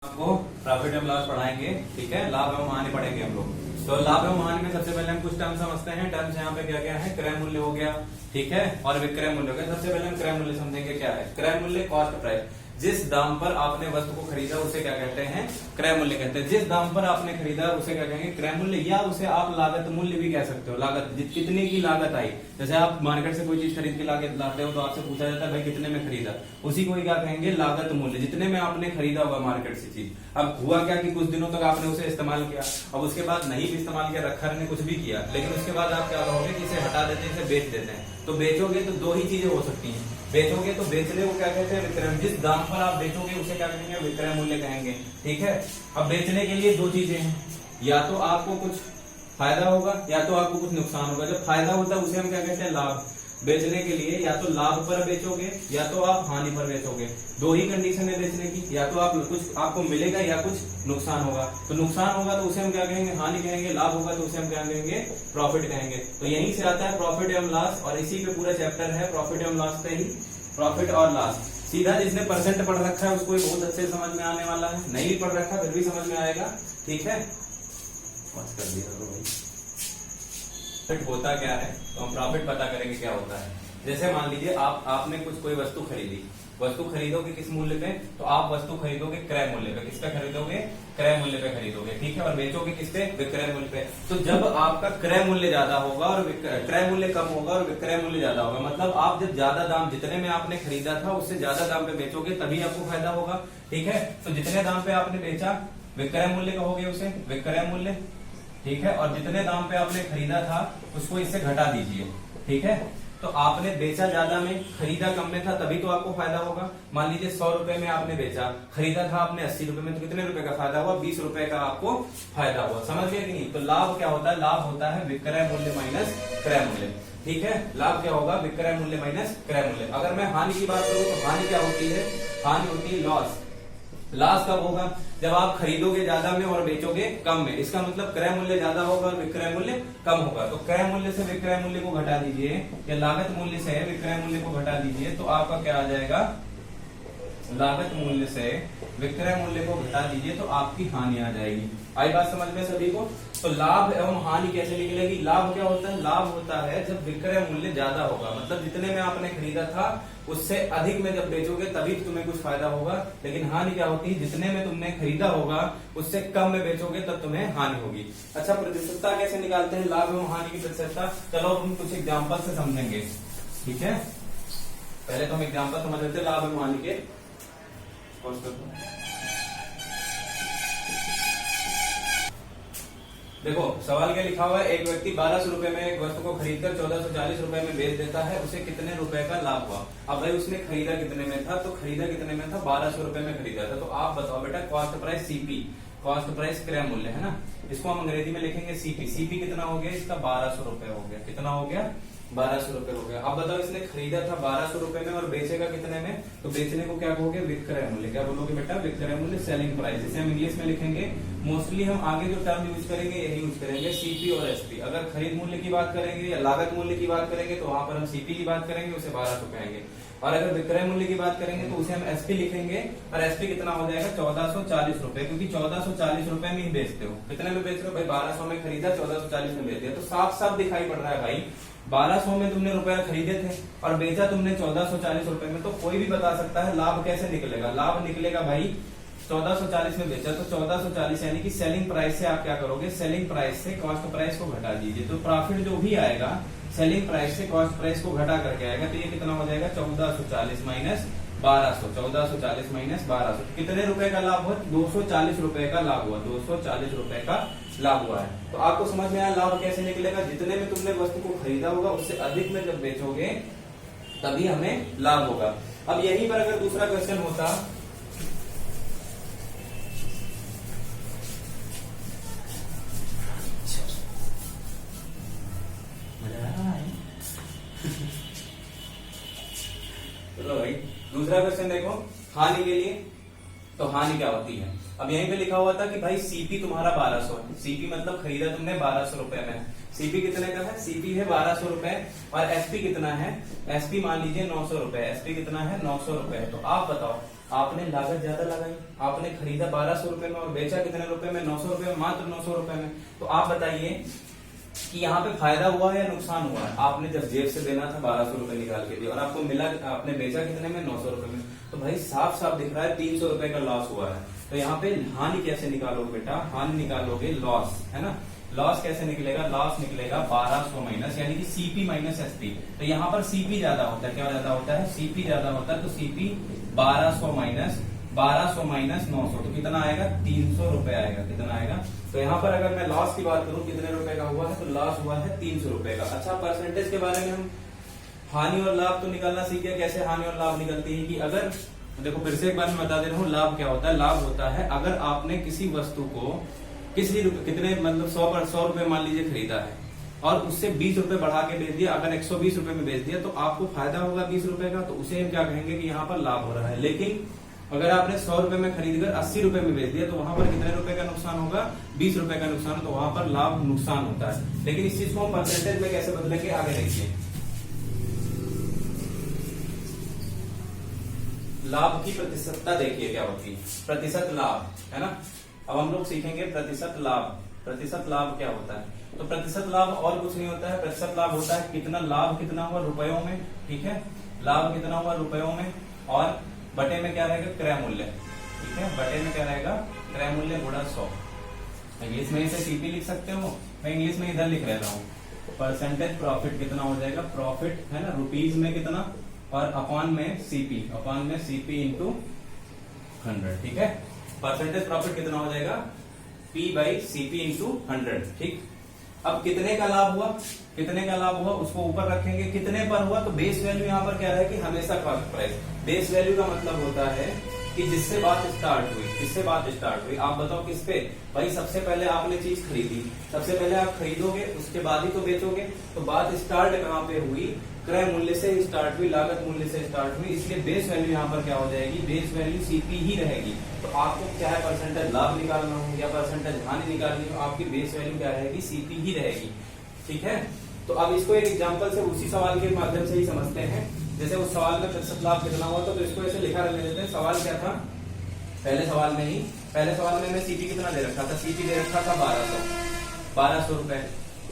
आपको profit and loss पढ़ाएंगे। ठीक है, लाभ एवं हानि पढ़ेंगे हम लोग। तो लाभ एवं हानि में सबसे पहले हम कुछ टर्म समझते हैं। टर्म्स यहाँ पे क्या क्या है, क्रय मूल्य हो गया, ठीक है, और विक्रय मूल्य हो गया। सबसे पहले हम क्रय मूल्य समझेंगे क्या है। क्रय मूल्य कॉस्ट प्राइस, जिस दाम पर आपने वस्तु को खरीदा उसे क्या कहते हैं, क्रय मूल्य कहते हैं। जिस दाम पर आपने खरीदा उसे क्या कहेंगे, क्रय मूल्य, या उसे आप लागत मूल्य भी कह सकते हो। लागत, कितने की लागत आई, जैसे आप मार्केट से कोई चीज खरीद के लाते हो तो आपसे पूछा जाता है भाई कितने में खरीदा, उसी को ही क्या कहेंगे, लागत मूल्य, जितने में आपने खरीदा होगा मार्केट से चीज। अब हुआ क्या कि कुछ दिनों तक आपने उसे इस्तेमाल किया, अब उसके बाद नहीं भी इस्तेमाल किया, रखा ने कुछ भी किया, लेकिन उसके बाद आप क्या कहोगे कि इसे हटा देते हैं, इसे बेच देते हैं। तो बेचोगे तो दो ही चीजें हो सकती हैं, बेचोगे तो बेचने को क्या कहते हैं, विक्रय। जिस दाम पर आप बेचोगे उसे क्या कहेंगे, विक्रय मूल्य कहेंगे। ठीक है, अब बेचने के लिए दो चीजें हैं, या तो आपको कुछ फायदा होगा या तो आपको कुछ नुकसान होगा। जब फायदा होता है उसे हम क्या कहते हैं, लाभ। बेचने के लिए या तो लाभ पर बेचोगे या तो आप हानि पर बेचोगे। दो ही कंडीशन है बेचने की, या तो आप कुछ आपको मिलेगा या कुछ नुकसान होगा। तो नुकसान होगा तो उसे हम क्या कहेंगे, हानि कहेंगे। लाभ होगा तो उसे हम क्या कहेंगे, प्रॉफिट कहेंगे। तो यहीं से आता है प्रॉफिट एवं लॉस, और इसी पे पूरा चैप्टर है प्रॉफिट एवं लॉस पे ही, प्रॉफिट और लॉस। सीधा जिसने परसेंट पढ़ रखा है उसको बहुत अच्छे से समझ में आने वाला है, नहीं भी पढ़ रखा फिर भी समझ में आएगा। ठीक है, कर दिया भाई। प्रॉफिट होता क्या है, तो हम प्रॉफिट पता करेंगे क्या होता है। जैसे मान लीजिए आपने कोई वस्तु खरीदी, वस्तु खरीदोगे किस मूल्य पे, तो आप वस्तु खरीदोगे क्रय मूल्य पे। किस पे खरीदोगे, क्रय मूल्य पे खरीदोगे। ठीक है, और बेचोगे किस पे, विक्रय मूल्य पे। तो जब आपका क्रय मूल्य ज्यादा होगा और क्रय मूल्य कम होगा और विक्रय मूल्य ज्यादा होगा, मतलब आप जब ज्यादा दाम, जितने में आपने खरीदा था उससे ज्यादा दाम पे बेचोगे तभी आपको फायदा होगा। ठीक है, तो जितने दाम पे आपने बेचा विक्रय मूल्य कहोगे उसे, विक्रय मूल्य। ठीक है, और जितने दाम पे आपने खरीदा था उसको इससे घटा दीजिए। ठीक है, तो आपने बेचा ज्यादा में, खरीदा कम में था, तभी तो आपको फायदा होगा। मान लीजिए 100 रुपए में आपने बेचा, खरीदा था आपने 80 रुपए में, तो कितने रुपए का फायदा हुआ, 20 रुपए का आपको फायदा हुआ। समझ गए कि नहीं। तो लाभ क्या होता है, लाभ होता है विक्रय मूल्य माइनस क्रय मूल्य। ठीक है, लाभ क्या होगा, विक्रय मूल्य माइनस क्रय मूल्य। अगर मैं हानि की बात करूं तो हानि क्या होती है, हानि होती है लॉस। लॉस कब होगा, जब आप खरीदोगे ज्यादा में और बेचोगे कम में। इसका मतलब क्रय मूल्य ज्यादा होगा और विक्रय मूल्य कम होगा। तो क्रय मूल्य से विक्रय मूल्य को घटा दीजिए, या लागत मूल्य से विक्रय मूल्य को घटा दीजिए, तो आपका क्या आ जाएगा, लागत मूल्य से विक्रय मूल्य को घटा दीजिए तो आपकी हानि आ जाएगी। आई बात समझ में सभी को। तो लाभ एवं हानि कैसे निकलेगी। लाभ क्या होता है, लाभ होता है जब विक्रय मूल्य ज्यादा होगा, मतलब जितने में आपने खरीदा था उससे अधिक में जब बेचोगे तभी तुम्हें कुछ फायदा होगा। लेकिन हानि क्या होती है, जितने में तुमने खरीदा होगा उससे कम में बेचोगे तब तुम्हें हानि होगी। अच्छा, प्रतिशतता कैसे निकालते हैं लाभ एवं हानि की प्रतिशतता, चलो हम कुछ एग्जाम्पल से समझेंगे। ठीक है, पहले तो हम एग्जाम्पल समझ लेते हैं लाभ एवं हानि के। देखो सवाल क्या लिखा हुआ है, एक व्यक्ति 1200 रुपए में एक वस्तु को खरीदकर 1440 रुपए में बेच देता है, उसे कितने रुपए का लाभ हुआ। अब भाई उसने खरीदा कितने में था, तो खरीदा कितने में था, 1200 रुपए में खरीदा था। तो आप बताओ बेटा, cost price CP, cost price क्रय मूल्य है ना, इसको हम अंग्रेजी में लिखेंगे सीपी। सीपी कितना हो गया, इसका 1200 रुपए हो गया। कितना हो गया, 1200 रुपए हो गया। अब बताओ इसने खरीदा था 1200 रुपए में और बेचेगा कितने में, तो बेचने को क्या कहोगे, विक्रय मूल्य। क्या बोलोगे बेटा, विक्रय मूल्य, सेलिंग प्राइस। इसे हम इंग्लिश में लिखेंगे। मोस्टली हम आगे जो टर्म यूज करेंगे यही यूज करेंगे, सीपी और एसपी। अगर खरीद मूल्य की बात करेंगे या लागत मूल्य की बात करेंगे तो वहां पर हम सीपी की बात करेंगे, उसे 1200 कहेंगे। और अगर विक्रय मूल्य की बात करेंगे तो उसे हम एसपी लिखेंगे, और एसपी कितना हो जाएगा, 1440 रुपए, क्योंकि 1440 रुपए में ही बेचते हो। कितने में बेच रहे हो भाई, 1200 में खरीदा, 1440 में बेच दिया। तो साफ साफ दिखाई पड़ रहा है भाई, 1200 में तुमने रुपया खरीदे थे और बेचा तुमने 1440 रुपए में। तो कोई भी बता सकता है लाभ कैसे निकलेगा। लाभ निकलेगा भाई 1440 में बेचा, तो 1440 यानी कि सेलिंग प्राइस से आप क्या करोगे, सेलिंग प्राइस से कॉस्ट प्राइस को घटा दीजिए। तो प्रॉफिट जो भी आएगा सेलिंग प्राइस से कॉस्ट प्राइस को घटा करके आएगा। तो ये कितना हो जाएगा, 1440 माइनस 1200, 1440 माइनस 1200। कितने रुपए का लाभ हुआ, 240 रुपए का लाभ हुआ, 240 रुपए का लाभ हुआ है। तो आपको समझ में आया लाभ कैसे निकलेगा, जितने में तुमने वस्तु को खरीदा होगा उससे अधिक में जब बेचोगे तभी हमें लाभ होगा। अब यहीं पर अगर दूसरा क्वेश्चन होता, चलो भाई दूसरा क्वेश्चन देखो, हानि के लिए। तो हानि क्या होती है, अब यहीं पे लिखा हुआ था कि भाई सीपी तुम्हारा 1200 है। सीपी मतलब खरीदा तुमने 1200 रुपए में। सीपी कितने का है, सीपी है 1200 रुपए, और एसपी कितना है, एसपी मान लीजिए 900 रुपए। एसपी कितना है, 900 रुपए। तो आप बताओ आपने लागत ज्यादा लगाई, आपने खरीदा 1200 रुपए में और बेचा कितने रुपए में, 900 रुपए में, मात्र 900 रुपए में। तो आप बताइए कि यहाँ पे फायदा हुआ है या नुकसान हुआ है? आपने जब जेब से देना था 1200 रुपए निकाल के दिया और आपको मिला, आपने बेचा कितने में, 900 रुपए में। तो भाई साफ साफ दिख रहा है 300 रुपए का लॉस हुआ है। तो यहाँ पे हानि कैसे निकालोगे बेटा? हानि निकालोगे लॉस, है ना। लॉस कैसे निकलेगा? लॉस निकलेगा 1200 माइनस, यानी कि सीपी माइनस एसपी। तो यहाँ पर सीपी ज्यादा होता है, क्या ज्यादा होता है? सीपी ज्यादा होता है। तो सीपी 1200 माइनस 900, तो कितना आएगा? 300 रुपए आएगा। कितना आएगा? तो यहाँ पर अगर मैं लॉस की बात करूं कितने रुपए का हुआ है, तो लॉस हुआ है 300 रुपए का। अच्छा, परसेंटेज के बारे में हम हानि और लाभ तो निकालना सीख गए, कैसे हानि और लाभ निकलती है। कि अगर देखो फिर से एक बार मैं बता दे रहा हूँ, लाभ क्या होता है? लाभ होता है अगर आपने किसी वस्तु को कितने मतलब 100 रुपए मान लीजिए खरीदा है और उससे 20 रुपए बढ़ा के बेच दिया, अगर 120 रुपए में बेच दिया तो आपको फायदा होगा 20 रुपए का, तो उसे हम क्या कहेंगे कि यहाँ पर लाभ हो रहा है। लेकिन अगर आपने 100 रुपए में खरीद कर 80 रुपए में बेच दिया तो वहां पर कितने रुपए का नुकसान होगा? 20 रुपए का नुकसान। तो वहां पर लाभ नुकसान होता है। लेकिन इस चीज को हम परसेंटेज में कैसे बदलेंगे, आगे देखिए। लाभ की प्रतिशतता देखिए क्या होती है, प्रतिशत लाभ, है ना। अब हम लोग सीखेंगे प्रतिशत लाभ। प्रतिशत लाभ क्या होता है? तो प्रतिशत लाभ और कुछ नहीं होता है। प्रतिशत लाभ होता है कितना लाभ कितना हुआ रुपयों में, ठीक है। लाभ कितना हुआ रुपयों में, और बटे में क्या रहेगा? क्रय मूल्य, ठीक है। बटे में क्या रहेगा? क्रय मूल्य गुणा 100। इंग्लिश में इसे सीपी लिख सकते हो, मैं इंग्लिश में इधर लिख रहा हूँ। परसेंटेज प्रॉफिट कितना हो जाएगा? प्रॉफिट, है ना, रुपीज में कितना, और अपॉन में सीपी इंटू 100, ठीक है। परसेंटेज प्रॉफिट कितना हो जाएगा? P बाई सीपी इंटू 100, ठीक। अब कितने का लाभ हुआ, कितने का लाभ हुआ उसको ऊपर रखेंगे, कितने पर हुआ, तो बेस वैल्यू यहाँ पर क्या है कि हमेशा कॉस्ट प्राइस। बेस वैल्यू का मतलब होता है कि जिससे बात स्टार्ट हुई, किससे बात स्टार्ट हुई, आप बताओ किस पे? भाई सबसे पहले आपने चीज खरीदी, सबसे पहले आप खरीदोगे उसके बाद ही तो बेचोगे। तो बात स्टार्ट कहाँ पे हुई? क्रय मूल्य से स्टार्ट हुई, लागत मूल्य से स्टार्ट हुई। इसलिए बेस वैल्यू यहाँ पर क्या हो जाएगी? बेस वैल्यू सीपी ही रहेगी। तो आपको क्या है, परसेंटेज लाभ निकालना हो या परसेंटेज हानि निकालनी हो, आपकी बेस वैल्यू क्या रहेगी? सीपी ही रहेगी, ठीक है। तो अब इसको एक एग्जांपल से उसी सवाल के माध्यम से ही समझते हैं। जैसे उस सवाल में प्रतिशत लाभ कितना हुआ तो इसको ऐसे लिखा रहने देते हैं। सवाल क्या था? पहले सवाल में हमें सीपी कितना दे रखा था? सीपी दे रखा था 1200 रुपए,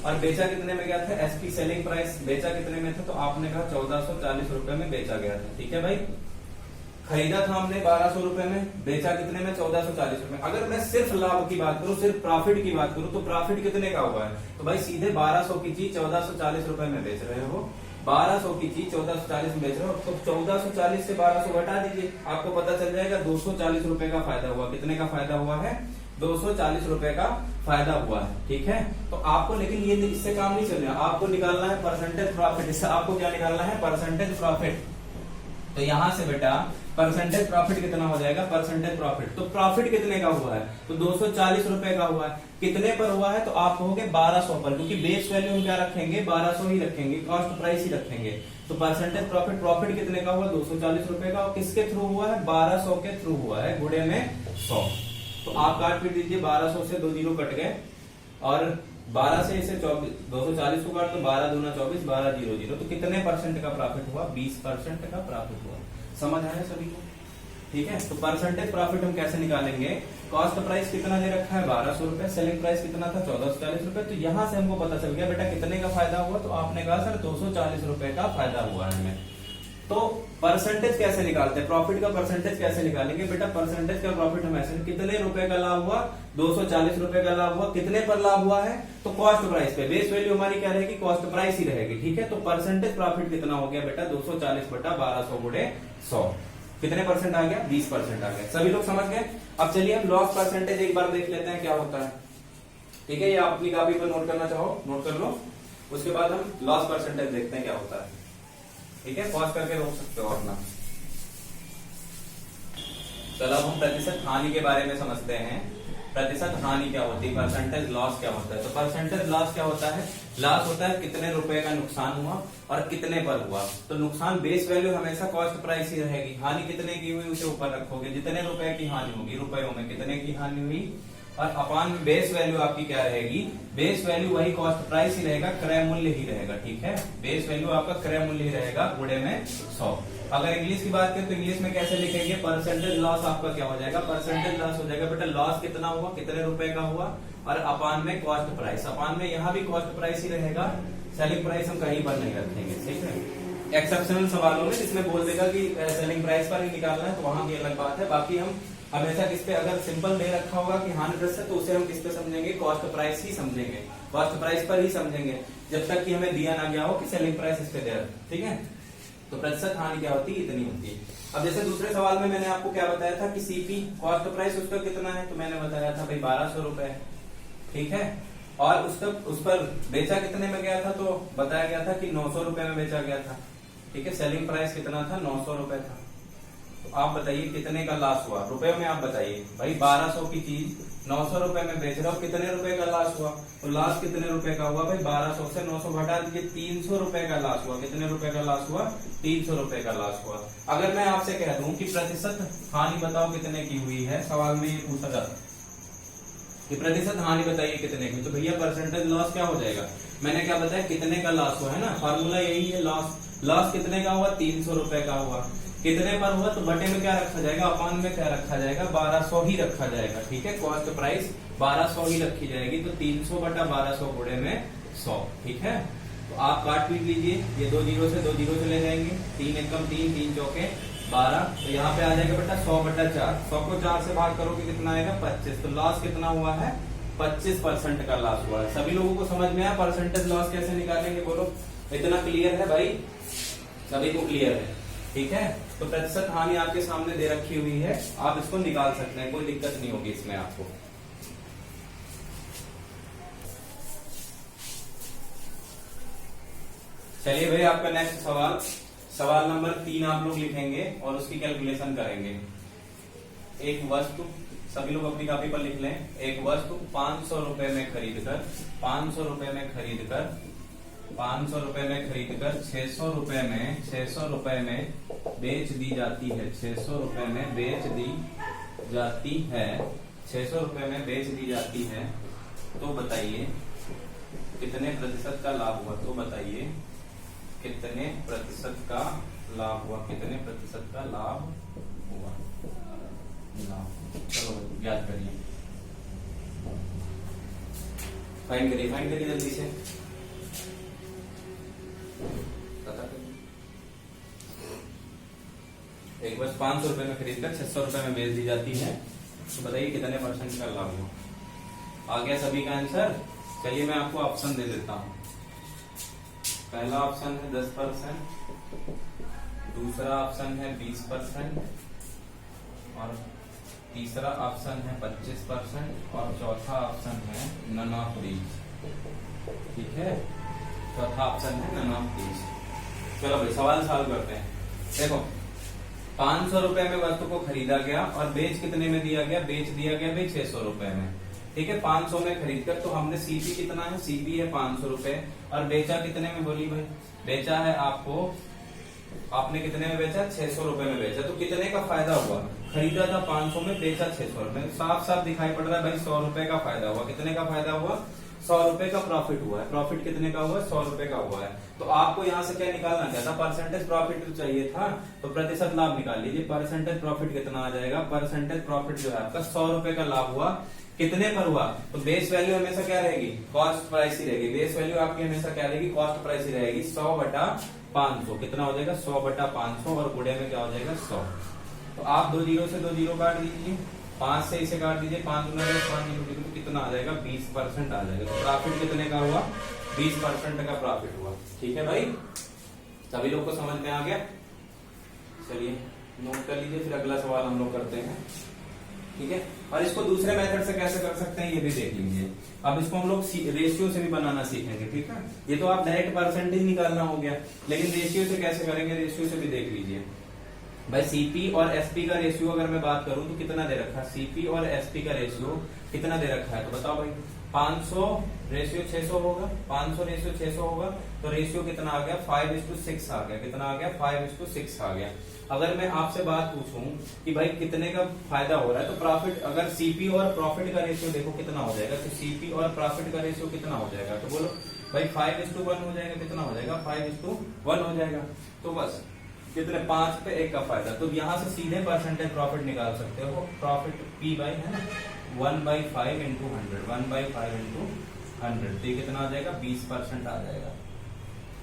और बेचा कितने में गया था? एसपी सेलिंग प्राइस बेचा कितने में था? तो आपने कहा 1440 रुपए में बेचा गया था, ठीक है भाई। खरीदा था हमने 1200 रुपए में, बेचा कितने में? 1440 रुपए। अगर मैं सिर्फ लाभ की बात करूं, सिर्फ प्रॉफिट की बात करूं, तो प्रॉफिट कितने का हुआ है? तो भाई सीधे 1200 की चीज 1440 रुपए में बेच रहे हो, 1200 की चीज 1440 में बेच रहे हो, तो 1440 से 1200 घटा दीजिए, आपको पता चल जाएगा 240 रुपए का फायदा हुआ। कितने का फायदा हुआ है? 240 रुपए का फायदा हुआ है, ठीक है। तो आपको लेकिन ये इससे काम नहीं चल रहा, आपको निकालना है परसेंटेज प्रॉफिट। इससे आपको क्या निकालना है? Percentage profit. तो यहां से बेटा परसेंटेज प्रॉफिट कितना हो जाएगा? Percentage profit. तो प्रॉफिट कितने का हुआ है? तो 240 रुपए का हुआ है। कितने पर हुआ है? तो आप कहोगे 1200 पर, क्योंकि बेस वैल्यू हम क्या रखेंगे? 1200 ही रखेंगे, कॉस्ट प्राइस ही रखेंगे। तो परसेंटेज प्रॉफिट, प्रॉफिट कितने का हुआ? 240 रुपए का। और किसके थ्रू हुआ है? 1200 के थ्रू हुआ है, गुणे में 100। तो आप काट पीट दीजिए, 1200 से 2 जीरो कट गए, और 12 से इसे 240 को काट तो 12 दूना 24, 12 जीरो जीरो। तो कितने परसेंट का प्रॉफिट हुआ? 20% का प्रॉफिट हुआ। समझ आया सभी को? ठीक है। तो परसेंटेज प्रॉफिट हम कैसे निकालेंगे? कॉस्ट प्राइस कितना दे रखा है? 1200 रुपए, सेलिंग प्राइस कितना था? 1440 रुपए। तो यहां से हमको पता चल गया बेटा कितने का फायदा हुआ। तो आपने कहा सर 240 रुपए का फायदा हुआ है हमें। तो परसेंटेज कैसे निकालते हैं? प्रॉफिट का परसेंटेज कैसे निकालेंगे बेटा? परसेंटेज का प्रॉफिट हम ऐसे, कितने रुपए का लाभ हुआ? 240 रुपए का लाभ हुआ। कितने पर लाभ हुआ है? तो कॉस्ट प्राइस पे। बेस वैल्यू हमारी क्या रहेगी? कॉस्ट प्राइस ही रहेगी, ठीक है। तो परसेंटेज प्रॉफिट कितना हो गया बेटा? 240 बटा 1200 गुणे 100। कितने परसेंट आ गया? 20% आ गया। सभी लोग समझ गए? अब चलिए हम लॉस परसेंटेज एक बार देख लेते हैं क्या होता है, ठीक है। ये आप अपनी कॉपी पर नोट करना चाहो नोट कर लो, उसके बाद हम लॉस परसेंटेज देखते हैं क्या होता है, ठीक है। पॉज करके रोक सकते हो अपना। चलो अब हम प्रतिशत हानि के बारे में समझते हैं। प्रतिशत हानि क्या होती है? परसेंटेज लॉस क्या होता है? तो परसेंटेज लॉस क्या होता है? लॉस होता है कितने रुपए का नुकसान हुआ और कितने पर हुआ। तो नुकसान बेस वैल्यू हमेशा कॉस्ट प्राइस ही रहेगी। हानि कितने की हुई उसे ऊपर रखोगे। जितने रुपए की हानि होगी रुपयों में, कितने की हानि हुई? और अपान में बेस वैल्यू आपकी क्या रहेगी, बेस वैल्यू वही कॉस्ट प्राइस ही रहेगा, क्रय मूल्य ही रहेगा, ठीक है। बेस वैल्यू आपका क्रय मूल्य ही रहेगा, गुणे में 100। अगर इंग्लिश की बात करें तो इंग्लिश में कैसे लिखेंगे, परसेंटेज लॉस आपका क्या हो जाएगा, परसेंटेज लॉस हो जाएगा बेटा, लॉस कितना हुआ, कितने रुपए का हुआ, और अपान में कॉस्ट प्राइस, अपान में यहाँ भी कॉस्ट प्राइस ही रहेगा, सेलिंग प्राइस हम कहीं पर नहीं रखेंगे, ठीक है। एक्सेप्शनल सवालों में जिसमें बोल देगा कि सेलिंग प्राइस पर ही निकालना है तो वहां की अलग बात है, बाकी हम हमेशा किस पे, अगर सिंपल दे रखा होगा कि 100 तो उसे हम किस पे समझेंगे, कॉस्ट प्राइस ही समझेंगे, कॉस्ट प्राइस पर ही समझेंगे, जब तक कि हमें दिया ना गया हो कि सेलिंग प्राइस इस पे दे, ठीक है। तो प्रतिशत हानि क्या होती है, इतनी होती है। अब जैसे दूसरे सवाल में मैंने आपको क्या बताया था कि सीपी कॉस्ट प्राइस उसका कितना है, तो मैंने बताया था भाई 1200 रुपए, ठीक है। और उस पर बेचा कितने में गया था, तो बताया गया था कि 900 रुपए में बेचा गया था, ठीक है। सेलिंग प्राइस कितना था, 900 रुपए था। तो आप बताइए कितने का लॉस हुआ, रुपए में आप बताइए भाई, 1200 की चीज 900 रुपए में बेच रहा हूं, कितने रुपए का लॉस हुआ, तो लॉस कितने रुपए का हुआ भाई, 1200 से 900 घटा दीजिए, 300 रुपए का लॉस हुआ। कितने रुपए का लॉस हुआ, 300 रुपए का लॉस हुआ। अगर मैं आपसे कह दूं कि प्रतिशत हानि बताओ कितने की हुई है, सवाल में ये पूछा जाता है कि प्रतिशत हानि बताइए कितने की, तो भैया परसेंटेज लॉस क्या हो जाएगा, मैंने क्या बताया, कितने का लॉस हुआ है ना, फॉर्मूला यही है, लॉस कितने का हुआ, 300 रुपए का हुआ। कितने पर हुआ, तो बटे में क्या रखा जाएगा, अपान में क्या रखा जाएगा, 1200 ही रखा जाएगा, ठीक है। कॉस्ट प्राइस 1200 ही रखी जाएगी, तो 300 बटा 1200 गुणे में 100, ठीक है। तो आप काट पीट लीजिए, ये 2 जीरो से 2 जीरो चले जाएंगे, 3 एकम 3, 3 चौके 12, तो यहाँ पे आ जाएगा बेटा 100 बटा 4, 100 को 4 से भाग करोगे कितना आएगा, 25। तो लॉस कितना हुआ है, 25% का लॉस हुआ है। सभी लोगों को समझ में आया परसेंटेज लॉस कैसे निकालेंगे, बोलो, इतना क्लियर है भाई, सभी को क्लियर है, ठीक है। तो प्रतिशत हानि आपके सामने दे रखी हुई है, आप इसको निकाल सकते हैं, कोई दिक्कत नहीं होगी इसमें आपको। चलिए भाई, आपका नेक्स्ट सवाल, सवाल नंबर 3 आप लोग लिखेंगे और उसकी कैलकुलेशन करेंगे। एक वस्तु, सभी लोग अपनी कॉपी पर लिख लें, एक वस्तु 500 रुपए में खरीदकर 500 रुपए में खरीदकर 500 रुपए में खरीदकर 600 रुपए में बेच दी जाती है, 600 रुपए में बेच दी जाती है, 600 रुपए में बेच दी जाती है, तो बताइए कितने प्रतिशत का लाभ हुआ, तो बताइए कितने प्रतिशत का लाभ हुआ, कितने प्रतिशत का लाभ हुआ, चलो याद करिए, फाइंड करिए जल्दी से, एक बस 500 रुपए में खरीदकर 600 रुपए में बेच दी जाती है, तो बताइए कितने परसेंट का लाभ हुआ। आ गया सभी का आंसर। चलिए मैं आपको ऑप्शन दे देता हूं। पहला ऑप्शन है 10%, दूसरा ऑप्शन है 20%, और तीसरा ऑप्शन है 25%, और चौथा ऑप्शन है नन ऑफ दीज, ठीक है। चौथा ऑप्शन है नन ऑफ दीज। चलो भाई सवाल सॉल्व करते हैं। देखो 500 रुपए में वस्तु को खरीदा गया और बेच कितने में दिया गया, बेच दिया गया भाई 600 रुपए में, ठीक है। 500 में खरीदकर, तो हमने सीपी कितना है, सीपी है 500 रुपए, और बेचा कितने में, बोली भाई, बेचा है आपको, आपने कितने में बेचा, 600 रुपए में बेचा, तो कितने का फायदा हुआ, खरीदा था 500 में, बेचा 600 रुपए, साफ साफ दिखाई पड़ रहा है भाई 100 रुपए का फायदा हुआ। कितने का फायदा हुआ, 100 रुपए का प्रॉफिट हुआ है। प्रॉफिट कितने का हुआ, 100 रुपए का हुआ है। तो आपको यहाँ से क्या निकालना क्या था, परसेंटेज प्रॉफिट तो चाहिए था, तो प्रतिशत लाभ निकाल लीजिए। परसेंटेज प्रॉफिट कितना आ जाएगा, परसेंटेज प्रॉफिट जो है आपका 100 रुपए का लाभ हुआ, कितने पर हुआ, तो बेस वैल्यू हमेशा क्या रहेगी, कॉस्ट प्राइस ही रहेगी। बेस वैल्यू आपकी हमेशा क्या रहेगी, कॉस्ट प्राइस ही रहेगी। 100 बटा 500 कितना हो जाएगा, 100 बटा 500, और गुणे में क्या हो जाएगा 100। तो आप 2 जीरो से 2 जीरो काट दीजिए, 5 से इसे काट दीजिए, 5 गुना 5 तो कितना आ जाएगा, 20% आ जाएगा। तो प्रॉफिट कितने का हुआ, 20% का प्रॉफिट हुआ, ठीक है भाई। सभी लोग को समझ में आ गया। चलिए नोट कर लीजिए, फिर अगला सवाल हम लोग करते हैं, ठीक है। और इसको दूसरे मेथड से कैसे कर सकते हैं ये भी देख लीजिए। अब इसको हम लोग रेशियो से भी बनाना सीखेंगे, ठीक है। ये तो आप डायरेक्ट परसेंटेज निकालना हो गया, लेकिन रेशियो से कैसे करेंगे, रेशियो से भी देख लीजिए। भाई सीपी और एसपी का रेशियो अगर मैं बात करूं तो कितना दे रखा है, सीपी और एसपी का रेशियो कितना दे रखा है, तो बताओ भाई 500 रेशियो 600 होगा, 500 रेशियो 600 होगा, तो रेशियो कितना आ गया 5:6 आ गया, कितना आ गया 5:6 आ गया। अगर मैं आपसे बात पूछूं कि भाई कितने का फायदा हो रहा है, तो प्रॉफिट, अगर सीपी और प्रॉफिट का रेशियो देखो कितना हो जाएगा, तो सीपी और प्रॉफिट का रेशियो कितना हो जाएगा, तो बोलो भाई 5:1 हो जाएगा, कितना हो जाएगा 5:1 हो जाएगा। तो बस कितने 5 पे 1 का फायदा, तो यहां से सीधे परसेंटेज प्रॉफिट निकाल सकते हो, प्रॉफिट पी बाई है ना 1/5 इंटू 100, 1/5 इंटू 100, तो ये कितना आ जाएगा 20% आ जाएगा।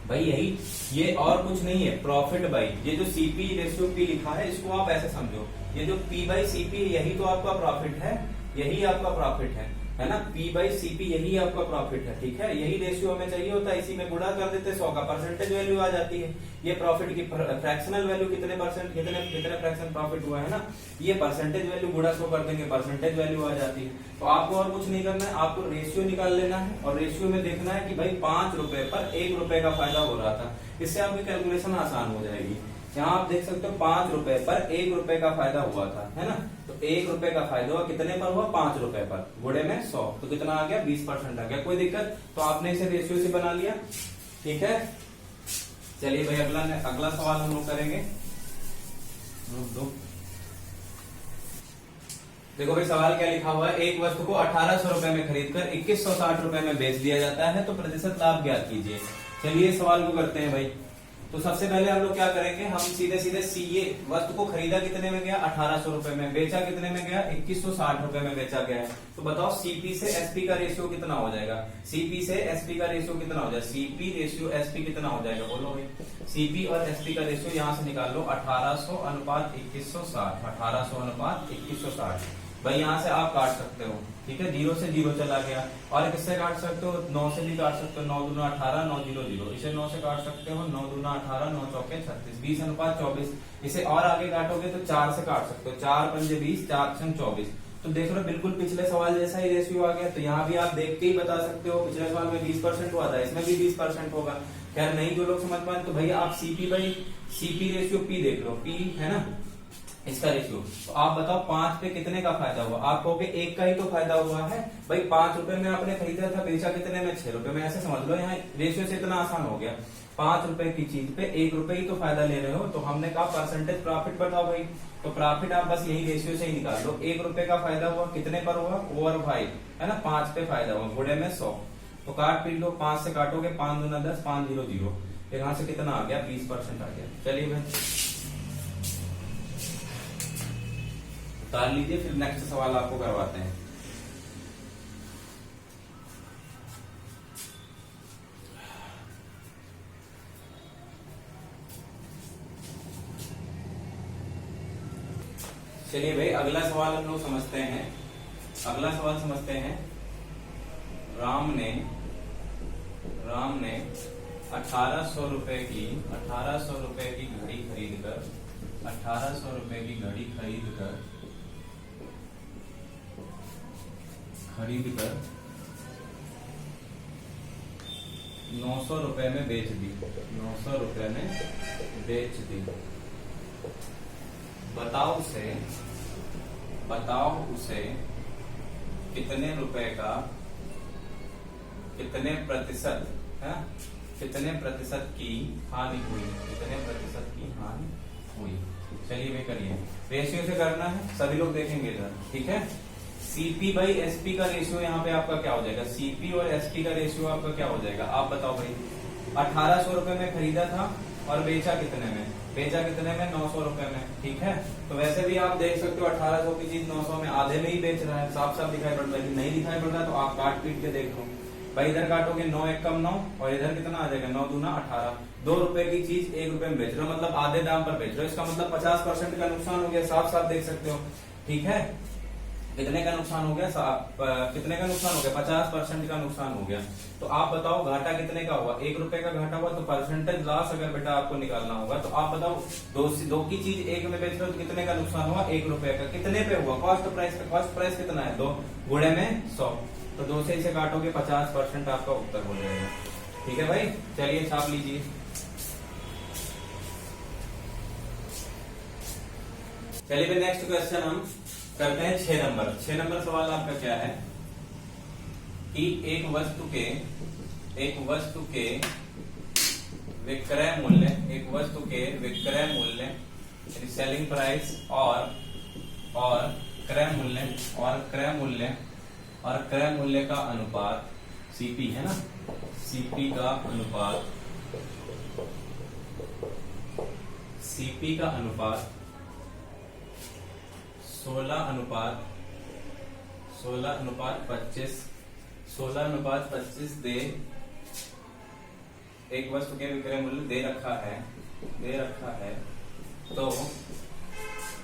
भाई यही, ये और कुछ नहीं है, प्रॉफिट बाई, ये जो सीपी रेशियो पी लिखा है इसको आप ऐसे समझो, ये जो पी बाई सीपी यही तो आपका प्रॉफिट है, यही आपका प्रॉफिट है ना, पी बाई सीपी यही आपका प्रॉफिट है, ठीक है, यही रेशियो हमें चाहिए होता है, इसी में गुणा कर देते 100 का परसेंटेज वैल्यू आ जाती है। ये प्रॉफिट की फ्रैक्शनल वैल्यू कितने परसेंट, कितने फ्रैक्शन प्रॉफिट हुआ है ना, ये परसेंटेज वैल्यू गुणा 100 कर देंगे, परसेंटेज वैल्यू आ जाती है। तो आपको और कुछ नहीं करना है, आपको रेशियो निकाल लेना है और रेशियो में देखना है कि भाई 5 रुपए पर 1 रुपए का फायदा हो रहा था, इससे आपकी कैलकुलेशन आसान हो जाएगी। यहाँ आप देख सकते हो 5 रुपए पर 1 रुपए का फायदा हुआ था, है ना, तो 1 रुपए का फायदा हुआ, कितने पर हुआ 5 रुपए पर, गुणे में 100, तो कितना आ गया 20% आ गया। कोई दिक्कत, तो आपने इसे रेशियो से बना लिया, ठीक है। चलिए भाई अगला सवाल हम लोग करेंगे। देखो भाई सवाल क्या लिखा हुआ है, एक वस्तु को 1800 रुपए में खरीदकर 2160 रुपए में बेच दिया जाता है, तो प्रतिशत लाभ ज्ञात कीजिए। चलिए सवाल को करते हैं भाई। तो सबसे पहले हम लोग क्या करेंगे, हम सीधे सीधे सीए, वस्तु को खरीदा कितने में गया 1800 रुपए में, बेचा कितने में गया 2160 रुपए में बेचा गया है। तो बताओ सीपी से एसपी का रेशियो कितना हो जाएगा, सीपी से एसपी का रेशियो कितना हो जाएगा, सीपी रेशियो एसपी कितना हो जाएगा, बोलो भाई। सीपी और एसपी का रेशियो यहां से निकाल लो, 1800 अनुपात 2160, 1800 अनुपात 2160। भाई यहां से आप काट सकते हो, ठीक है, 0 से 0 चला गया, और किससे काट सकते हो 9 से भी काट सकते हो, 9 दूना 18, 9 0 0, इसे 9 से काट सकते हो, 9 दूना 18, 9 चौके 36, 20 अनुपात 24। इसे और आगे काटोगे तो 4 से काट सकते हो, 4 पंजे 20, 4 छंग 24। तो देख लो बिल्कुल पिछले सवाल जैसा ही रेशियो आ गया। तो यहाँ भी आप देख के ही बता सकते हो, पिछले सवाल में 20% हुआ था, इसमें भी 20% होगा। खैर नहीं जो लोग समझ पाए तो भाई आप CP by CP ratio P देख लो, पी है ना इसका रेशियो। तो आप बताओ 5 पे कितने का फायदा हुआ, आप कहोगे 1 का ही तो फायदा हुआ है। भाई 5 रुपए में आपने खरीदा था, बेचा कितने में 6 रुपए में, ऐसे समझ लो, यहाँ रेशियो से इतना आसान हो गया। 5 रुपए की चीज पे 1 रुपए ही तो फायदा ले रहे हो, तो हमने कहा परसेंटेज प्रॉफिट बताओ भाई। तो प्रॉफिट आप बस यही रेशियो से ही निकाल लो, 1 रुपए का फायदा हुआ, कितने पर हुआ ओवर 5, है ना, 5 पे फायदा हुआ, गुणे में 100। तो काट पीट लो, 5 से काटोगे 5 दूना 10, 5 0 0, यहाँ से कितना आ गया 20% आ गया। चलिए भाई उतार लीजिए, फिर नेक्स्ट सवाल आपको करवाते हैं। चलिए भाई अगला सवाल हम लोग समझते हैं, अगला सवाल समझते हैं। राम ने 1800 रुपए की घड़ी खरीदकर 1800 रुपए की घड़ी खरीदकर 900 रुपए में बेच दी, 900 रुपए में बेच दी। बताओ उसे कितने रुपए का, कितने प्रतिशत है, कितने प्रतिशत की हानि हुई, कितने प्रतिशत की हानि हुई। चलिए भाई करिए, रेशियो से करना है, सभी लोग देखेंगे इधर, ठीक है। सीपी बाई एसपी का रेशियो यहाँ पे आपका क्या हो जाएगा, सीपी और एसपी का रेशियो आपका क्या हो जाएगा, आप बताओ भाई। 1800 रुपए में खरीदा था और बेचा कितने में, बेचा कितने में 900 रुपए में, ठीक है। तो वैसे भी आप देख सकते हो 1800 की चीज 900 में आधे में ही बेच रहा है, साफ साफ दिखाई पड़ रहा है। नहीं दिखाई पड़ रहा तो आप काट पीट के देख लो भाई, इधर काटोगे 9 1 कम 9 और इधर कितना आ जाएगा 9 दूना 18। 2 रुपए की चीज 1 रुपए में बेच रहे हो, मतलब आधे दाम पर बेच रहे हो, इसका मतलब 50% का नुकसान हो गया, साफ साफ देख सकते हो, ठीक है। कितने का नुकसान हो गया, कितने का नुकसान हो गया 50% का नुकसान हो गया। तो आप बताओ घाटा कितने का हुआ, 1 रुपए का घाटा हुआ। तो परसेंटेज लॉस अगर बेटा आपको निकालना होगा तो आप बताओ, दो की चीज 1 में बेच रहे हो तो कितने का नुकसान हुआ 1 रुपए का, कितने पे हुआ कॉस्ट प्राइस का, कॉस्ट प्राइस कितना है 2 गुणे में 100। तो 2 से इसे काटोगे 50% आपका उत्तर हो जाएगा, ठीक है भाई। चलिए छाप लीजिए। चलिए फिर नेक्स्ट क्वेश्चन हम करते हैं 6 नंबर। 6 नंबर सवाल आपका क्या है कि एक वस्तु के विक्रय मूल्य सेलिंग प्राइस और क्रय मूल्य का अनुपात सीपी है ना, सीपी का अनुपात 16:25 दे, एक वस्तु के विक्रय मूल्य दे रखा है तो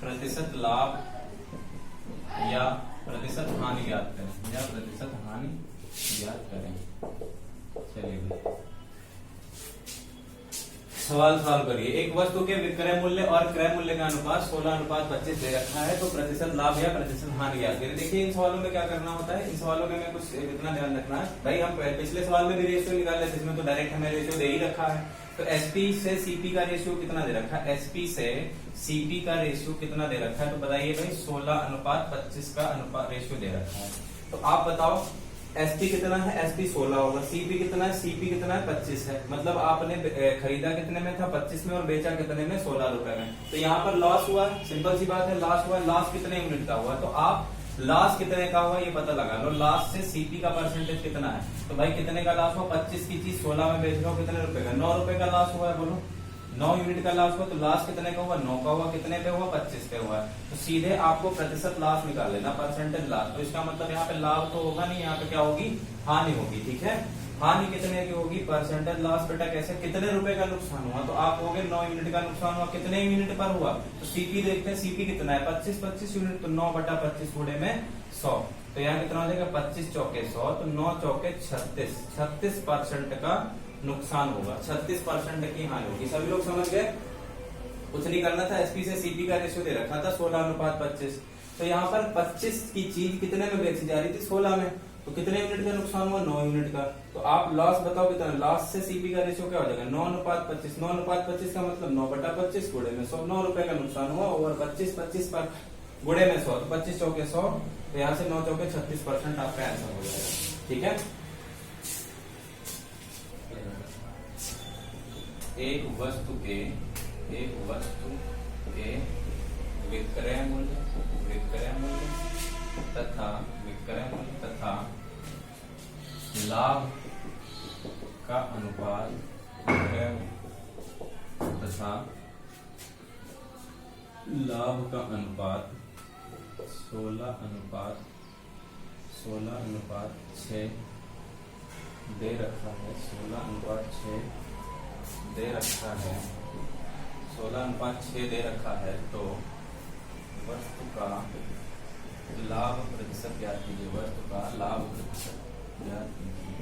प्रतिशत लाभ या प्रतिशत हानि ज्ञात करें। चलिए सवाल सॉल्व करिए। एक वस्तु के विक्रय मूल्य और क्रय मूल्य का अनुपात 16:25 दे रखा है तो प्रतिशत लाभ या प्रतिशत हानि ज्ञात करें। देखिए इन सवालों में क्या करना होता है, इन सवालों में हमें कुछ इतना ध्यान रखना है भाई, हम पिछले सवाल में भी रेशियो निकाले थे, इसमें तो डायरेक्ट हमें रेशियो दे ही रखा है। तो एसपी से सीपी का रेशियो कितना दे रखा है, एसपी से सीपी का रेशियो कितना दे रखा है, तो बताइए भाई 16:25 का अनुपात रेशियो दे रखा है। तो आप बताओ एसपी कितना है, एसपी 16 होगा, सीपी कितना है, सीपी कितना है 25 है। मतलब आपने खरीदा कितने में था 25 में और बेचा कितने में 16 रुपए में। तो यहाँ पर लॉस हुआ, सिंपल सी बात है लॉस हुआ। लॉस कितने यूनिट का हुआ, तो आप लॉस कितने का हुआ ये पता लगा लो। लॉस से सीपी का परसेंटेज कितना है, तो भाई कितने का लॉस हुआ, 25 की चीज 16 में बेच रहा हो, कितने रुपए का, 9 रुपए का लॉस हुआ है। बोलो 9 यूनिट का लॉस हुआ, तो लॉस कितने का हुआ, 9 का हुआ। कितने पे हुआ, 25 पे हुआ। तो सीधे आपको प्रतिशत लॉस निकाल लेना, परसेंटेज लॉस। तो इसका मतलब यहाँ पे लाभ तो होगा नहीं, यहाँ पे क्या होगी, हानि होगी। ठीक है, हानि कितने की होगी, परसेंटेज लॉस। बेटा कैसे, कितने रुपए का नुकसान हुआ, तो आप हो गए 9 यूनिट का नुकसान हुआ। कितने यूनिट पर हुआ, तो सीपी देखते हैं, सीपी कितना है 25 यूनिट, तो 9/25 गुणे में 100। तो यहाँ कितना हो जाएगा 25 चौके 100, तो 9 चौके 36% का नुकसान होगा, 36% की हानि होगी। सभी लोग समझ गए, कुछ नहीं करना था। एसपी से सीपी का रेशियो दे रखा था 16:25। तो यहाँ पर 25 की चीज कितने में बेची जा रही थी, 16 में। तो कितने यूनिट का नुकसान हुआ, 9 यूनिट का। तो आप लॉस बताओ कितना, लॉस से सीपी का रेशियो क्या हो जाएगा 9:25। 9:25 का मतलब 9/25 गुणे में 100, 9 रुपए का नुकसान हुआ और 25 पर गुणे में 100, तो 25 चौके 100। तो यहाँ से 9 चौके 36% आपका आंसर हो जाएगा। ठीक है, एक वस्तु के विक्रय मूल्य तथा लाभ का अनुपात 16:6 दे रखा है। 16:6 दे रखा है तो वस्तु का लाभ प्रतिशत ज्ञात कीजिए। वस्तु का लाभ प्रतिशत ज्ञात कीजिए।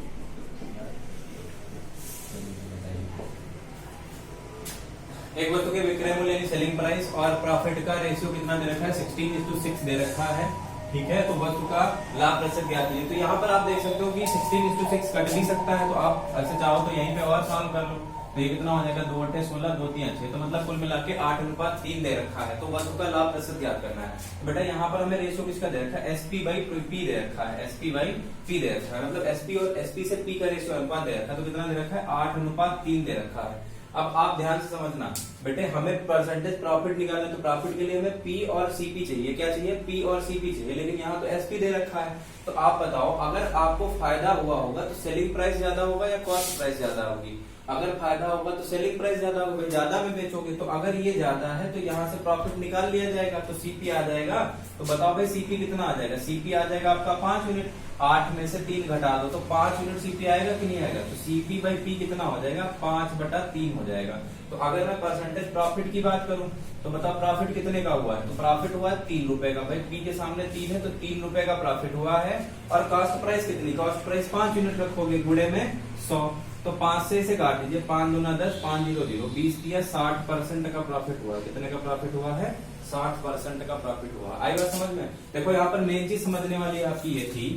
एक वस्तु के विक्रय मूल्य यानी सेलिंग प्राइस और प्रॉफिट का रेशियो कितना दे रखा है, 16:6 दे रखा है। ठीक है, तो वस्तु का लाभ प्रतिशत ज्ञात कीजिए। तो यहाँ पर आप देख सकते हो कि 16:6 कट भी सकता है, तो आप ऐसे चाहो तो यहीं पे और सॉल्व कर लो। तो ये कितना हो जाएगा, 2 × 16, 2 × 3 = 6। तो मतलब कुल मिला के 8:3 दे रखा है। तो वस्तु का लाभ प्रतिशत ज्ञात करना है। तो बेटा यहाँ पर हमें रेशियो किसका दे रखा है, SP/P दे रखा है। SP/P दे रखा है, मतलब SP और SP से P का रेशियो अनुपात दे रखा है। तो कितना दे रखा है, 8:3 दे रखा है। अब आप ध्यान से समझना बेटे, हमें परसेंटेज प्रॉफिट निकालना है, तो प्रॉफिट के लिए हमें P और CP चाहिए। क्या चाहिए, P और CP चाहिए, लेकिन यहाँ तो SP दे रखा है। तो आप बताओ, अगर आपको फायदा हुआ होगा तो सेलिंग प्राइस ज्यादा होगा या कॉस्ट प्राइस ज्यादा होगी। अगर फायदा होगा तो सेलिंग प्राइस ज्यादा होगा, ज्यादा में बेचोगे। तो अगर ये ज्यादा है तो यहाँ से प्रॉफिट निकाल लिया जाएगा, तो CP आ जाएगा। तो बताओ भाई CP कितना आ जाएगा, CP आ जाएगा आपका 5 यूनिट। 8 में से 3 घटा दो तो 5 यूनिट CP आएगा कि नहीं आएगा, तो CP/P कितना हो जाएगा, 5/3 हो जाएगा। तो अगर मैं परसेंटेज प्रॉफिट की बात करूं तो बताओ प्रॉफिट कितने का हुआ है, तो प्रॉफिट हुआ है 3 रुपए का। भाई P के सामने 3 है तो 3 रुपए का प्रॉफिट हुआ है। और कॉस्ट प्राइस कितनी, कॉस्ट प्राइस 5 यूनिट रखोगे गुणे में 100, तो 5 से इसे काट दीजिए, 5 दूना 10, 5 0 0, 20 दिया, 60% का प्रॉफिट हुआ। कितने का प्रॉफिट हुआ है, 60% का प्रॉफिट हुआ। आई बात समझ में। देखो यहाँ पर मेन चीज समझने वाली आपकी ये थी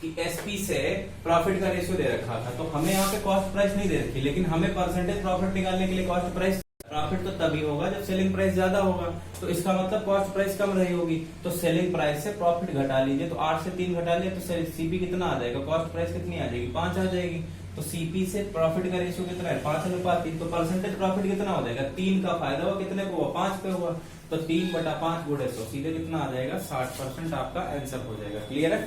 कि एसपी से प्रॉफिट का रेशियो दे रखा था, तो हमें यहाँ पे कॉस्ट प्राइस नहीं दे रखी, लेकिन हमें परसेंटेज प्रॉफिट निकालने के लिए कॉस्ट प्राइस प्रॉफिट तो तभी होगा जब सेलिंग प्राइस ज्यादा होगा, तो इसका मतलब कॉस्ट प्राइस कम रही होगी, तो सेलिंग प्राइस से प्रॉफिट घटा लीजिए, तो 8 से 3 घटा लिया तो सीपी कितना आ जाएगा, कॉस्ट प्राइस कितनी आ जाएगी, 5 आ जाएगी। तो सीपी से प्रॉफिट का रेशियो कितना है, 5:3, तो परसेंटेज प्रॉफिट कितना हो जाएगा, 3 का फायदा हुआ कितने को हुआ, 5 पे हुआ, तो 3/5 गुणे 100 सीधे कितना आ जाएगा, 60% आपका आंसर हो जाएगा। क्लियर है?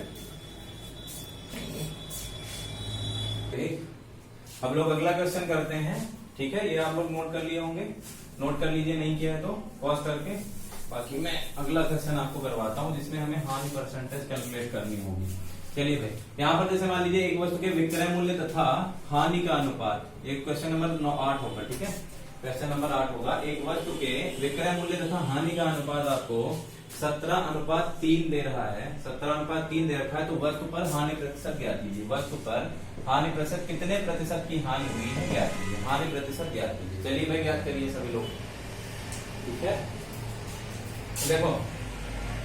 अब लोग अगला क्वेश्चन करते हैं, ठीक है, ये आप लोग नोट कर लिए होंगे, नोट कर लीजिए, नहीं किया है तो पॉज करके। बाकी मैं अगला क्वेश्चन आपको करवाता हूँ जिसमें हमें हानि परसेंटेज कैलकुलेट करनी होगी। चलिए भाई, यहाँ पर जैसे मान लीजिए एक वस्तु के विक्रय मूल्य तथा हानि का अनुपात, ये क्वेश्चन नंबर 8 होगा, ठीक है, क्वेश्चन नंबर 8 होगा। एक वस्तु के विक्रय मूल्य तथा हानि का अनुपात आपको 17:3 दे रहा है, 17:3 दे रखा है, तो वस्तु पर हानि प्रतिशत ज्ञात कीजिए। वस्तु पर हानि प्रतिशत कितने प्रतिशत की हानि हुई है ज्ञात कीजिए, हानि प्रतिशत ज्ञात कीजिए। चलिए भाई ज्ञात करिए सभी लोग, ठीक है। देखो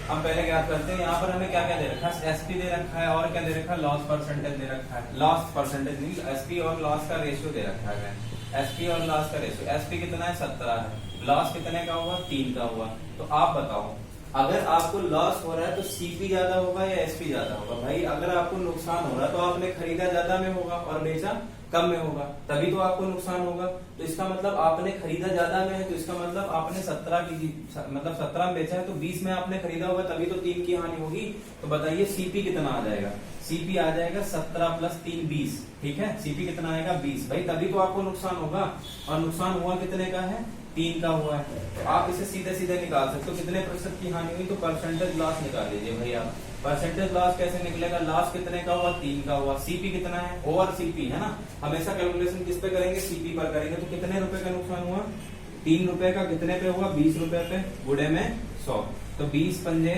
हम पहले ज्ञात करते हैं, यहाँ पर हमें क्या क्या दे रखा है, एसपी दे रखा है और क्या दे रखा है, लॉस परसेंटेज दे रखा है, लॉस परसेंटेज नहीं, एसपी और लॉस का रेशियो दे रखा है, एसपी और लॉस का रेशियो। एसपी कितना है, 17 है, लॉस कितने का हुआ, 3 का हुआ। तो आप बताओ अगर आपको लॉस हो रहा है तो सीपी ज्यादा होगा या एसपी ज्यादा होगा। भाई अगर आपको नुकसान हो रहा है तो आपने खरीदा ज्यादा में होगा और बेचा कम में होगा, तभी तो आपको नुकसान होगा। तो इसका मतलब आपने खरीदा ज्यादा में है, तो इसका मतलब आपने 17 में बेचा है, तो 20 में आपने खरीदा होगा, तभी तो 3 की हानि होगी। तो बताइए सीपी कितना आ जाएगा, सीपी आ जाएगा 17 + 3 20, ठीक है, सीपी कितना आएगा 20। भाई तभी तो आपको नुकसान होगा, और नुकसान हुआ कितने का है, 3 का हुआ है। तो आप इसे सीधे सीधे निकाल सकते हो, कितने प्रतिशत की हानि हुई, तो परसेंटेज लॉस निकाल लीजिए भैया। परसेंटेज लॉस कैसे निकलेगा, लॉस कितने का हुआ, 3 का हुआ, सीपी कितना है, ओवर सीपी है ना, हमेशा कैलकुलेशन किस पे करेंगे, सीपी पर करेंगे। तो कितने रुपए का नुकसान हुआ, 3 रुपए का, कितने पे हुआ, 20 रुपए पे, गुणे में 100, तो 20 पंजे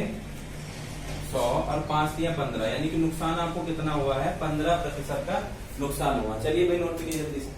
100 और 5 दिया 15, यानी कि नुकसान आपको कितना हुआ है, 15% का नुकसान हुआ। चलिए भाई नोट कीजिए जल्दी से।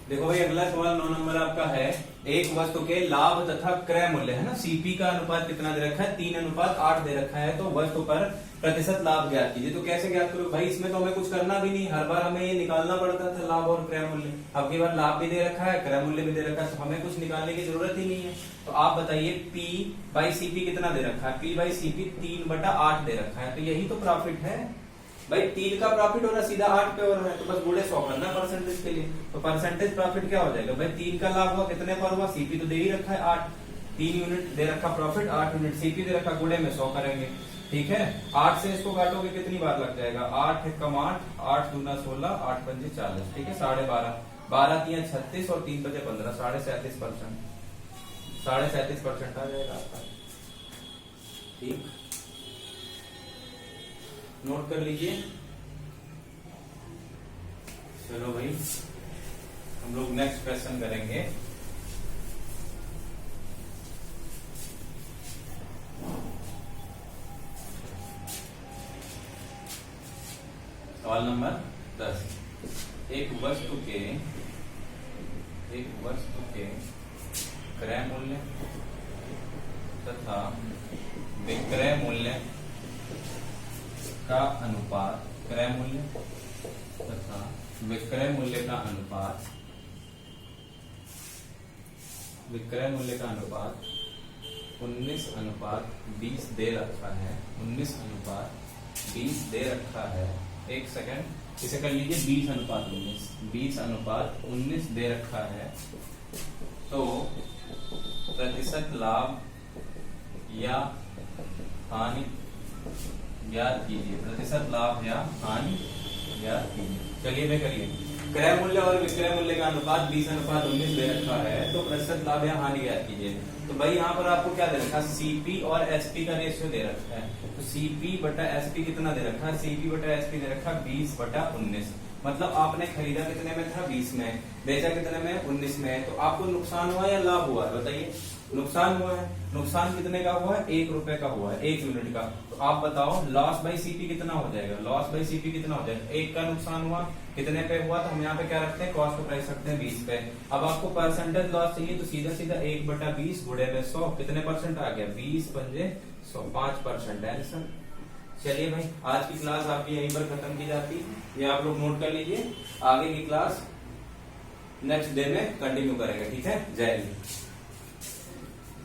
देखो भाई अगला सवाल 9 नंबर आपका है, एक वस्तु के लाभ तथा क्रय मूल्य है ना, सीपी का अनुपात कितना दे रखा है, 3:8 दे रखा है, तो वस्तु पर प्रतिशत लाभ ज्ञात कीजिए। तो कैसे ज्ञात करो भाई, इसमें तो हमें कुछ करना भी नहीं, हर बार हमें ये निकालना पड़ता था लाभ और क्रय मूल्य। अब की बार लाभ भी दे रखा है, क्रय मूल्य भी दे रखा है, तो हमें कुछ निकालने की जरूरत ही नहीं है। तो आप बताइए P/CP कितना दे रखा है, P/CP 3/8 दे रखा है, तो यही तो प्रॉफिट है भाई। 3 का प्रॉफिट हो रहा है, सीधा 8 पे हो रहा है, तो बस गुणे 100 करना परसेंटेज के लिए। तो परसेंटेज प्रॉफिट क्या हो जाएगा भाई, 3 का लाभ हुआ, कितने पर हुआ, सीपी तो दे ही रखा है 8, 3 यूनिट दे रखा प्रॉफिट, 8 यूनिट सीपी दे रखा, गुणे में 100 करेंगे, ठीक है। 8 से इसको काटोगे कितनी बार लग जाएगा, 8 × 8, 8 दूना 16, 8 पंजे 40, ठीक है, 12.5, 12 × 36 और 3 पंजे 15, 37.5%, 37.5% आ जाएगा आपका, ठीक, नोट कर लीजिए। चलो भाई हम लोग नेक्स्ट क्वेश्चन करेंगे। सवाल नंबर 10, एक वस्तु के क्रय मूल्य तथा विक्रय मूल्य का अनुपात, क्रय मूल्य तथा विक्रय मूल्य का अनुपात, विक्रय मूल्य का अनुपात 19:20 दे रखा है, 19:20 दे रखा है। एक सेकंड इसे कर लीजिए, 20:19, 20:19 दे रखा है, तो प्रतिशत लाभ या हानि ज्ञात कीजिए, प्रतिशत लाभ या हानि ज्ञात कीजिए। चलिए वे करिए, क्रय मूल्य और विक्रय मूल्य का अनुपात 20:19 दे रखा है, तो प्रतिशत लाभ या हानि ज्ञात कीजिए। तो भाई यहाँ पर आपको क्या दे रखा है, सीपी और एसपी का रेशियो दे रखा है, तो CP/SP कितना दे रखा है, CP/SP दे रखा है 20/19, मतलब आपने खरीदा कितने में था, 20 में, बेचा कितने में, 19 में, तो आपको नुकसान हुआ या लाभ हुआ है, बताइए। नुकसान हुआ है, नुकसान कितने का हुआ है, 1 रुपए का हुआ है, 1 यूनिट का। तो आप बताओ लॉस बाई सीपी कितना हो जाएगा, लॉस बाई सीपी कितना हो जाएगा, 1 का नुकसान हुआ, कितने पे हुआ, तो हम यहाँ पे क्या रखते हैं, कॉस्ट प्राइस रखते हैं 20 पे। अब आपको परसेंटेज लॉस चाहिए, तो सीधा सीधा 1/20 गुणे में 100, कितने परसेंट आ गया, 20 पंजे 100, 5% आंसर। चलिए भाई आज की क्लास आपकी यहीं पर खत्म की जाती है, ये आप लोग नोट कर लीजिए। आगे की क्लास नेक्स्ट डे में कंटिन्यू करेंगे। ठीक है, जय हिंद।